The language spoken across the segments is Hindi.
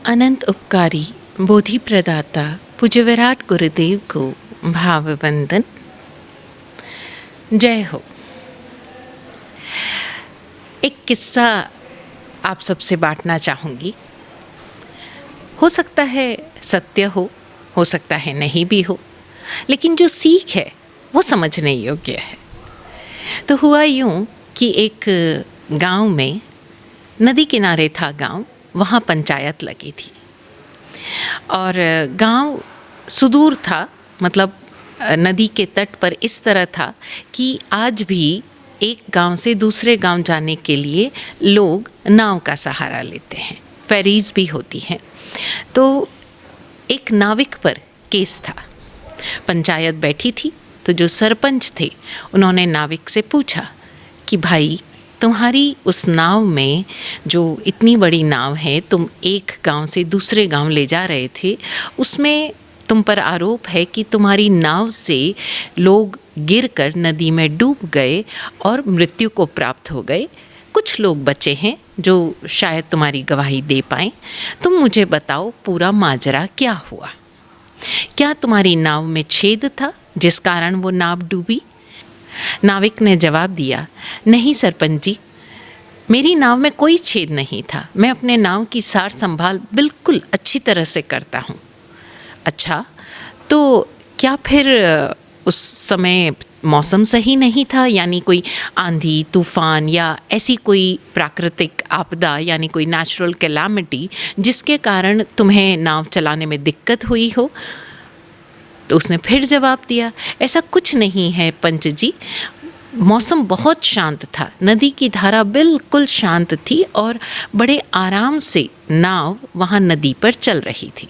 अनंत उपकारी बोधि प्रदाता पूज्य विराट गुरुदेव को भाववंदन। जय हो। एक किस्सा आप सबसे बांटना चाहूँगी। हो सकता है सत्य हो सकता है नहीं भी हो, लेकिन जो सीख है वो समझने योग्य है। तो हुआ यूँ कि एक गांव में, नदी किनारे था गांव, वहाँ पंचायत लगी थी और गांव सुदूर था, मतलब नदी के तट पर इस तरह था कि आज भी एक गांव से दूसरे गांव जाने के लिए लोग नाव का सहारा लेते हैं, फेरीज भी होती हैं। तो एक नाविक पर केस था, पंचायत बैठी थी, तो जो सरपंच थे उन्होंने नाविक से पूछा कि भाई, तुम्हारी उस नाव में, जो इतनी बड़ी नाव है, तुम एक गांव से दूसरे गांव ले जा रहे थे, उसमें तुम पर आरोप है कि तुम्हारी नाव से लोग गिरकर नदी में डूब गए और मृत्यु को प्राप्त हो गए। कुछ लोग बचे हैं जो शायद तुम्हारी गवाही दे पाएं। तुम मुझे बताओ पूरा माजरा क्या हुआ? क्या तुम्हारी नाव में छेद था जिस कारण वो नाव डूबी? नाविक ने जवाब दिया, नहीं सरपंच जी, मेरी नाव में कोई छेद नहीं था। मैं अपने नाव की सार संभाल बिल्कुल अच्छी तरह से करता हूँ। अच्छा, तो क्या फिर उस समय मौसम सही नहीं था, यानी कोई आंधी तूफान या ऐसी कोई प्राकृतिक आपदा, यानी कोई नेचुरल कैलामिटी जिसके कारण तुम्हें नाव चलाने में दिक्कत हुई हो? तो उसने फिर जवाब दिया, ऐसा कुछ नहीं है पंच जी, मौसम बहुत शांत था, नदी की धारा बिल्कुल शांत थी और बड़े आराम से नाव वहाँ नदी पर चल रही थी।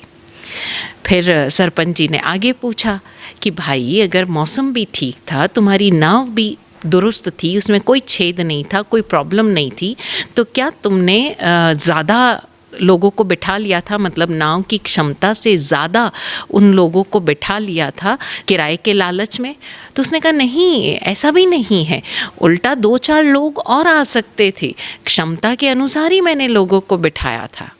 फिर सरपंच जी ने आगे पूछा कि भाई, अगर मौसम भी ठीक था, तुम्हारी नाव भी दुरुस्त थी, उसमें कोई छेद नहीं था, कोई प्रॉब्लम नहीं थी, तो क्या तुमने ज़्यादा लोगों को बिठा लिया था, मतलब नाव की क्षमता से ज़्यादा उन लोगों को बिठा लिया था किराए के लालच में? तो उसने कहा, नहीं, ऐसा भी नहीं है, उल्टा 2-4 लोग और आ सकते थे, क्षमता के अनुसार ही मैंने लोगों को बिठाया था।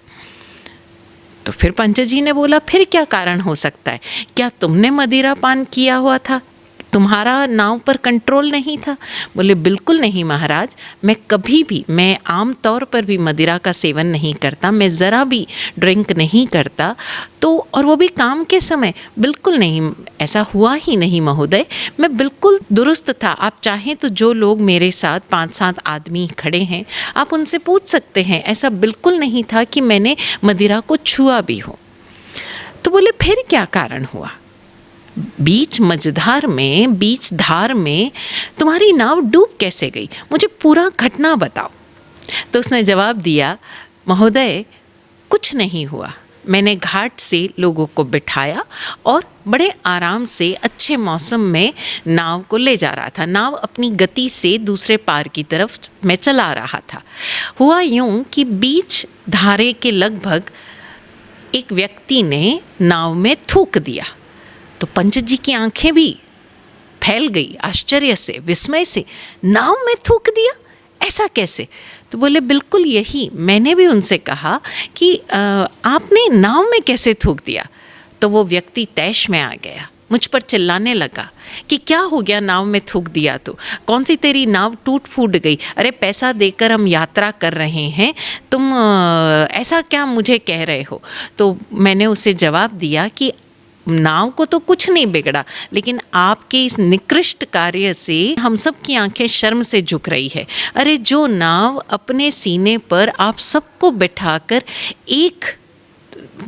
तो फिर पंच जी ने बोला, फिर क्या कारण हो सकता है? क्या तुमने मदिरा पान किया हुआ था? तुम्हारा नाव पर कंट्रोल नहीं था? बोले, बिल्कुल नहीं महाराज, मैं आम तौर पर भी मदिरा का सेवन नहीं करता, मैं ज़रा भी ड्रिंक नहीं करता, तो और वो भी काम के समय, बिल्कुल नहीं, ऐसा हुआ ही नहीं महोदय, मैं बिल्कुल दुरुस्त था। आप चाहें तो जो लोग मेरे साथ 5-7 आदमी खड़े हैं, आप उनसे पूछ सकते हैं, ऐसा बिल्कुल नहीं था कि मैंने मदिरा को छुआ भी हो। तो बोले, फिर क्या कारण हुआ? बीच धार में तुम्हारी नाव डूब कैसे गई? मुझे पूरा घटना बताओ। तो उसने जवाब दिया, महोदय, कुछ नहीं हुआ, मैंने घाट से लोगों को बिठाया और बड़े आराम से अच्छे मौसम में नाव को ले जा रहा था। नाव अपनी गति से दूसरे पार की तरफ मैं चला रहा था। हुआ यूं कि बीच धारे के लगभग एक व्यक्ति ने नाव में थूक दिया। तो पंच जी की आंखें भी फैल गई आश्चर्य से, विस्मय से। नाव में थूक दिया, ऐसा कैसे? तो बोले, बिल्कुल यही, मैंने भी उनसे कहा कि आपने नाव में कैसे थूक दिया? तो वो व्यक्ति तैश में आ गया, मुझ पर चिल्लाने लगा कि क्या हो गया, नाव में थूक दिया तो? कौन सी तेरी नाव टूट फूट गई? अरे पैसा देकर हम यात्रा कर रहे हैं, तुम ऐसा क्या मुझे कह रहे हो? तो मैंने उसे जवाब दिया कि नाव को तो कुछ नहीं बिगड़ा, लेकिन आपके इस निकृष्ट कार्य से हम सब की आंखें शर्म से झुक रही है। अरे जो नाव अपने सीने पर आप सबको बिठाकर एक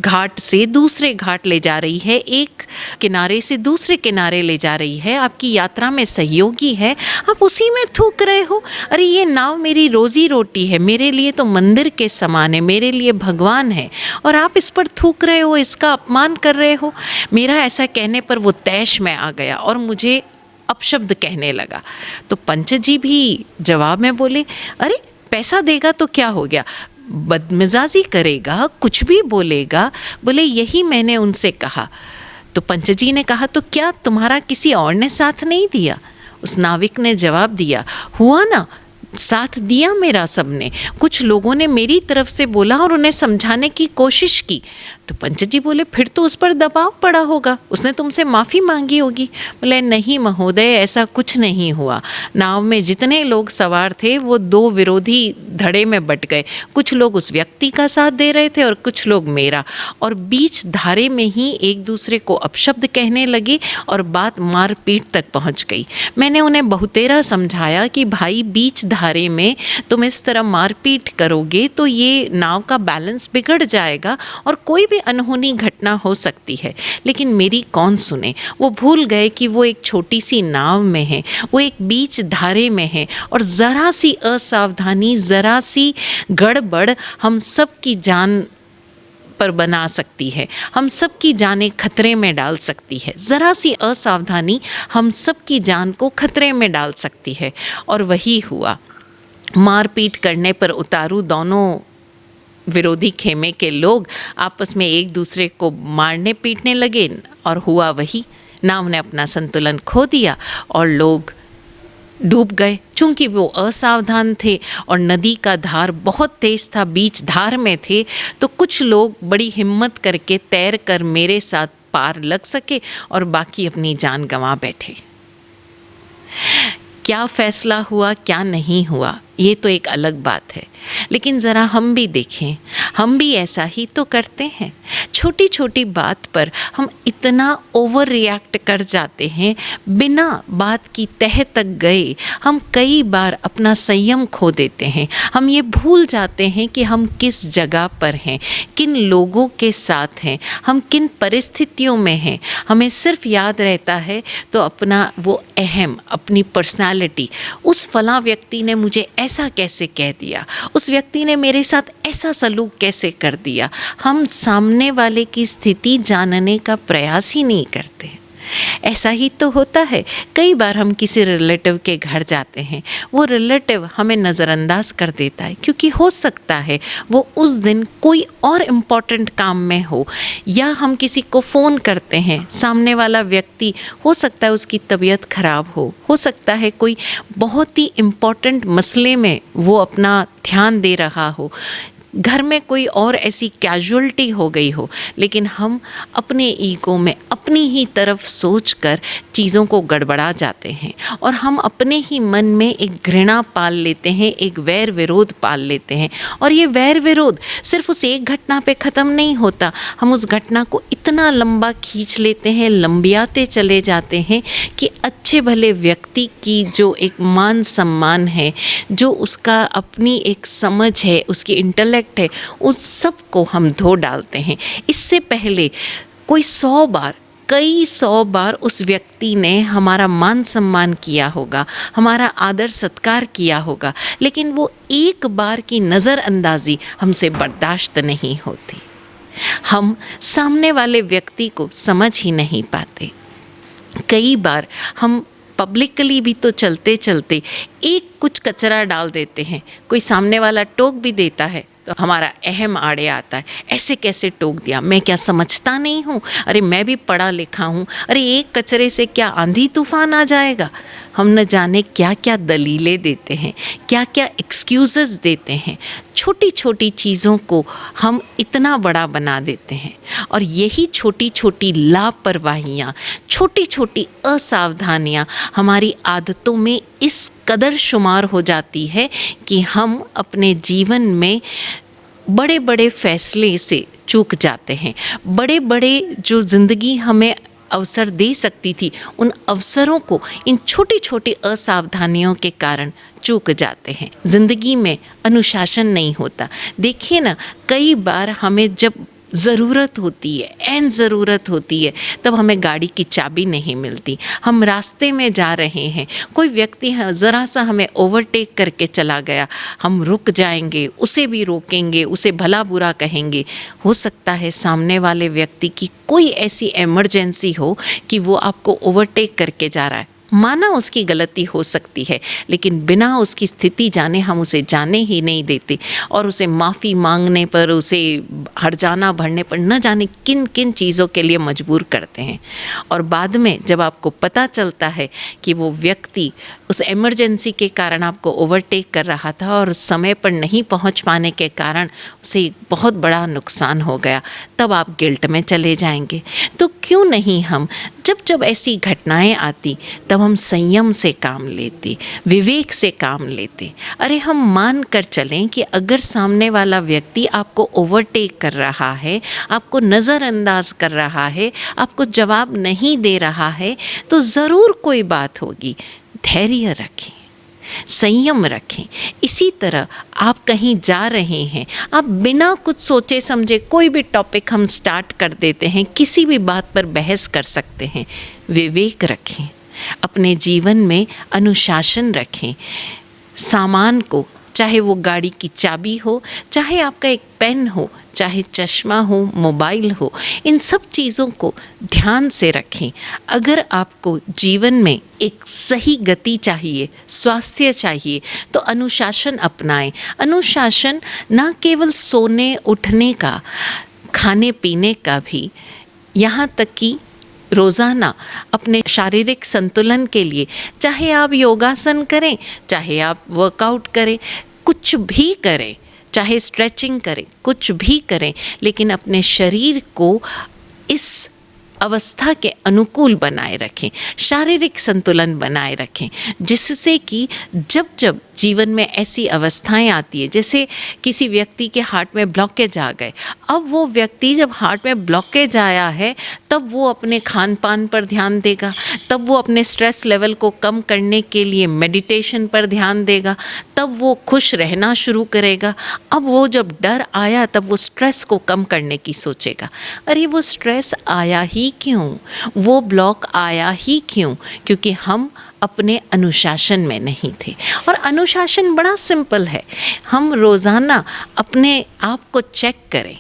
घाट से दूसरे घाट ले जा रही है, एक किनारे से दूसरे किनारे ले जा रही है, आपकी यात्रा में सहयोगी है, आप उसी में थूक रहे हो? अरे ये नाव मेरी रोजी रोटी है, मेरे लिए तो मंदिर के समान है, मेरे लिए भगवान है, और आप इस पर थूक रहे हो, इसका अपमान कर रहे हो। मेरा ऐसा कहने पर वो तैश में आ गया और मुझे अपशब्द कहने लगा। तो पंच जी भी जवाब में बोले, अरे पैसा देगा तो क्या हो गया, बदमिजाजी करेगा, कुछ भी बोलेगा? बोले, यही मैंने उनसे कहा। तो पंच जी ने कहा, तो क्या तुम्हारा किसी और ने साथ नहीं दिया? उस नाविक ने जवाब दिया, हुआ ना, साथ दिया मेरा सबने, कुछ लोगों ने मेरी तरफ से बोला और उन्हें समझाने की कोशिश की। तो पंच जी बोले फिर तो उस पर दबाव पड़ा होगा, उसने तुमसे माफ़ी मांगी होगी। बोले नहीं महोदय, ऐसा कुछ नहीं हुआ। नाव में जितने लोग सवार थे वो दो विरोधी धड़े में बट गए, कुछ लोग उस व्यक्ति का साथ दे रहे थे और कुछ लोग मेरा, और बीच धारे में ही एक दूसरे को अपशब्द कहने लगे और बात मारपीट तक पहुंच गई। मैंने उन्हें बहुतेरा समझाया कि भाई बीच धारे में तुम इस तरह मारपीट करोगे तो ये नाव का बैलेंस बिगड़ जाएगा और कोई भी अनहोनी घटना हो सकती है। लेकिन मेरी कौन सुने, वो भूल गए कि वो एक छोटी सी नाव में है, वो एक बीच धारे में है और ज़रा सी असावधानी, ज़रा सी गड़बड़ हम सब की जान पर बना सकती है, हम सब की जानें खतरे में डाल सकती है। ज़रा सी असावधानी हम सब की जान को खतरे में डाल सकती है। और वही हुआ। मारपीट करने पर उतारू दोनों विरोधी खेमे के लोग आपस में एक दूसरे को मारने पीटने लगे और हुआ वही। नाव ने अपना संतुलन खो दिया और लोग डूब गए। चूंकि वो असावधान थे और नदी का धार बहुत तेज था, बीच धार में थे, तो कुछ लोग बड़ी हिम्मत करके तैर कर मेरे साथ पार लग सके और बाकी अपनी जान गंवा बैठे। क्या फैसला हुआ क्या नहीं हुआ ये तो एक अलग बात है, लेकिन ज़रा हम भी देखें, हम भी ऐसा ही तो करते हैं। छोटी छोटी बात पर हम इतना ओवर रिएक्ट कर जाते हैं, बिना बात की तह तक गए हम कई बार अपना संयम खो देते हैं। हम ये भूल जाते हैं कि हम किस जगह पर हैं, किन लोगों के साथ हैं, हम किन परिस्थितियों में हैं। हमें सिर्फ याद रहता है तो अपना वो अहम, अपनी पर्सनालिटी, उस फला व्यक्ति ने मुझे ऐसा कैसे कह दिया, उस व्यक्ति ने मेरे साथ ऐसा सलूक कैसे कर दिया। हम सामने वाले की स्थिति जानने का प्रयास ही नहीं करते। ऐसा ही तो होता है। कई बार हम किसी रिलेटिव के घर जाते हैं, वो रिलेटिव हमें नज़रअंदाज कर देता है क्योंकि हो सकता है वो उस दिन कोई और इम्पॉर्टेंट काम में हो, या हम किसी को फ़ोन करते हैं, सामने वाला व्यक्ति हो सकता है उसकी तबीयत ख़राब हो सकता है कोई बहुत ही इम्पॉर्टेंट मसले में वो अपना ध्यान दे रहा हो, घर में कोई और ऐसी कैजुअलिटी हो गई हो, लेकिन हम अपने ईगो में अपनी ही तरफ सोचकर चीज़ों को गड़बड़ा जाते हैं और हम अपने ही मन में एक घृणा पाल लेते हैं, एक वैर विरोध पाल लेते हैं। और ये वैर विरोध सिर्फ उस एक घटना पे ख़त्म नहीं होता, हम उस घटना को इतना लंबा खींच लेते हैं, लंबियाते चले जाते हैं कि अच्छे भले व्यक्ति की जो एक मान सम्मान है, जो उसका अपनी एक समझ है, उसकी इंटेलेक्ट है, उस सब को हम धो डालते हैं। इससे पहले कोई 100 बार, कई 100 बार उस व्यक्ति ने हमारा मान सम्मान किया होगा, हमारा आदर सत्कार किया होगा, लेकिन वो एक बार की नज़रअंदाजी हमसे बर्दाश्त नहीं होती। हम सामने वाले व्यक्ति को समझ ही नहीं पाते। कई बार हम पब्लिकली भी तो चलते चलते एक कुछ कचरा डाल देते हैं, कोई सामने वाला टोक भी देता है तो हमारा अहम आड़े आता है, ऐसे कैसे टोक दिया, मैं क्या समझता नहीं हूँ, अरे मैं भी पढ़ा लिखा हूँ, अरे एक कचरे से क्या आंधी तूफान आ जाएगा। हम न जाने क्या क्या दलीलें देते हैं, क्या क्या एक्सक्यूज़ेस देते हैं। छोटी छोटी चीज़ों को हम इतना बड़ा बना देते हैं और यही छोटी छोटी लापरवाहियाँ, छोटी छोटी असावधानियाँ हमारी आदतों में इस कदर शुमार हो जाती है कि हम अपने जीवन में बड़े बड़े फैसले से चूक जाते हैं। बड़े बड़े जो ज़िंदगी हमें अवसर दे सकती थी, उन अवसरों को इन छोटी छोटी असावधानियों के कारण चूक जाते हैं। ज़िंदगी में अनुशासन नहीं होता। देखिए ना, कई बार हमें जब ज़रूरत होती है, एन ज़रूरत होती है, तब हमें गाड़ी की चाबी नहीं मिलती। हम रास्ते में जा रहे हैं, कोई व्यक्ति ज़रा सा हमें ओवरटेक करके चला गया, हम रुक जाएंगे, उसे भी रोकेंगे, उसे भला बुरा कहेंगे। हो सकता है सामने वाले व्यक्ति की कोई ऐसी इमरजेंसी हो कि वो आपको ओवरटेक करके जा रहा है, माना उसकी गलती हो सकती है, लेकिन बिना उसकी स्थिति जाने हम उसे जाने ही नहीं देते और उसे माफ़ी मांगने पर, उसे हर्जाना भरने पर न जाने किन किन चीज़ों के लिए मजबूर करते हैं। और बाद में जब आपको पता चलता है कि वो व्यक्ति उस इमरजेंसी के कारण आपको ओवरटेक कर रहा था और समय पर नहीं पहुंच पाने के कारण उसे बहुत बड़ा नुकसान हो गया, तब आप गिल्ट में चले जाएंगे। तो क्यों नहीं हम जब जब ऐसी घटनाएं आती तब हम संयम से काम लेते, विवेक से काम लेते। अरे हम मान कर चलें कि अगर सामने वाला व्यक्ति आपको ओवरटेक कर रहा है, आपको नज़रअंदाज कर रहा है, आपको जवाब नहीं दे रहा है, तो ज़रूर कोई बात होगी। धैर्य रखें, संयम रखें। इसी तरह आप कहीं जा रहे हैं, आप बिना कुछ सोचे समझे कोई भी टॉपिक हम स्टार्ट कर देते हैं, किसी भी बात पर बहस कर सकते हैं। विवेक रखें, अपने जीवन में अनुशासन रखें। सामान को, चाहे वो गाड़ी की चाबी हो, चाहे आपका एक पेन हो, चाहे चश्मा हो, मोबाइल हो, इन सब चीज़ों को ध्यान से रखें। अगर आपको जीवन में एक सही गति चाहिए, स्वास्थ्य चाहिए, तो अनुशासन अपनाएं। अनुशासन न केवल सोने उठने का, खाने पीने का भी, यहाँ तक कि रोज़ाना अपने शारीरिक संतुलन के लिए, चाहे आप योगासन करें, चाहे आप वर्कआउट करें, कुछ भी करें, चाहे स्ट्रेचिंग करें, कुछ भी करें, लेकिन अपने शरीर को इस अवस्था के अनुकूल बनाए रखें, शारीरिक संतुलन बनाए रखें, जिससे कि जब जब जीवन में ऐसी अवस्थाएं आती है, जैसे किसी व्यक्ति के हार्ट में ब्लॉकेज आ गए, अब वो व्यक्ति जब हार्ट में ब्लॉकेज आया है तब वो अपने खान पान पर ध्यान देगा, तब वो अपने स्ट्रेस लेवल को कम करने के लिए मेडिटेशन पर ध्यान देगा, तब वो खुश रहना शुरू करेगा। अब वो जब डर आया तब वो स्ट्रेस को कम करने की सोचेगा। अरे वो स्ट्रेस आया ही क्यों, वो ब्लॉक आया ही क्यों? क्योंकि हम अपने अनुशासन में नहीं थे। और अनुशासन बड़ा सिंपल है, हम रोज़ाना अपने आप को चेक करें।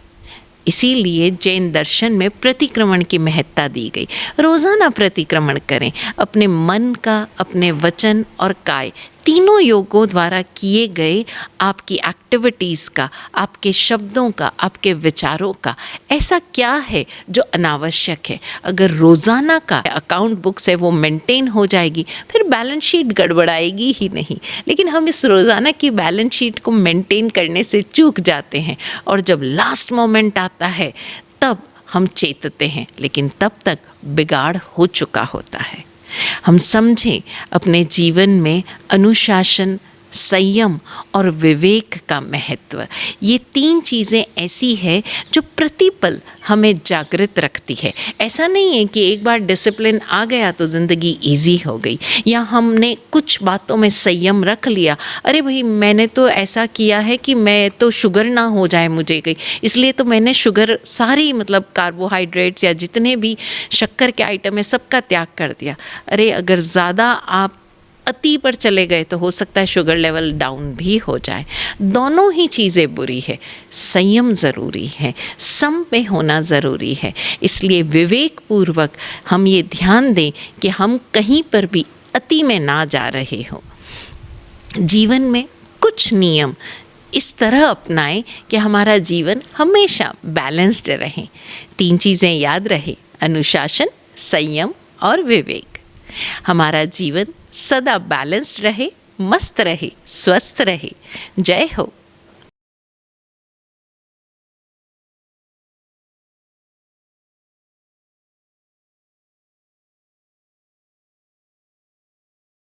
इसीलिए जैन दर्शन में प्रतिक्रमण की महत्ता दी गई। रोज़ाना प्रतिक्रमण करें, अपने मन का, अपने वचन और काय, तीनों योगों द्वारा किए गए आपकी एक्टिविटीज़ का, आपके शब्दों का, आपके विचारों का ऐसा क्या है जो अनावश्यक है। अगर रोज़ाना का अकाउंट बुक्स है वो मेंटेन हो जाएगी, फिर बैलेंस शीट गड़बड़ाएगी ही नहीं। लेकिन हम इस रोज़ाना की बैलेंस शीट को मेंटेन करने से चूक जाते हैं और जब लास्ट मोमेंट आता है तब हम चेतते हैं, लेकिन तब तक बिगाड़ हो चुका होता है। हम समझें अपने जीवन में अनुशासन, संयम और विवेक का महत्व। ये तीन चीज़ें ऐसी है जो प्रतिपल हमें जागृत रखती है। ऐसा नहीं है कि एक बार डिसिप्लिन आ गया तो ज़िंदगी इजी हो गई, या हमने कुछ बातों में संयम रख लिया, अरे भाई मैंने तो ऐसा किया है कि मैं तो शुगर ना हो जाए मुझे गई, इसलिए तो मैंने शुगर सारी मतलब कार्बोहाइड्रेट्स या जितने भी शक्कर के आइटम है सबका त्याग कर दिया। अरे अगर ज़्यादा आप अति पर चले गए तो हो सकता है शुगर लेवल डाउन भी हो जाए। दोनों ही चीज़ें बुरी है। संयम ज़रूरी है, सम पे होना ज़रूरी है। इसलिए विवेक पूर्वक हम ये ध्यान दें कि हम कहीं पर भी अति में ना जा रहे हो। जीवन में कुछ नियम इस तरह अपनाएं कि हमारा जीवन हमेशा बैलेंस्ड रहे। तीन चीज़ें याद रहे, अनुशासन, संयम और विवेक। हमारा जीवन सदा बैलेंस्ड रहे, मस्त रहे, स्वस्थ रहे। जय हो।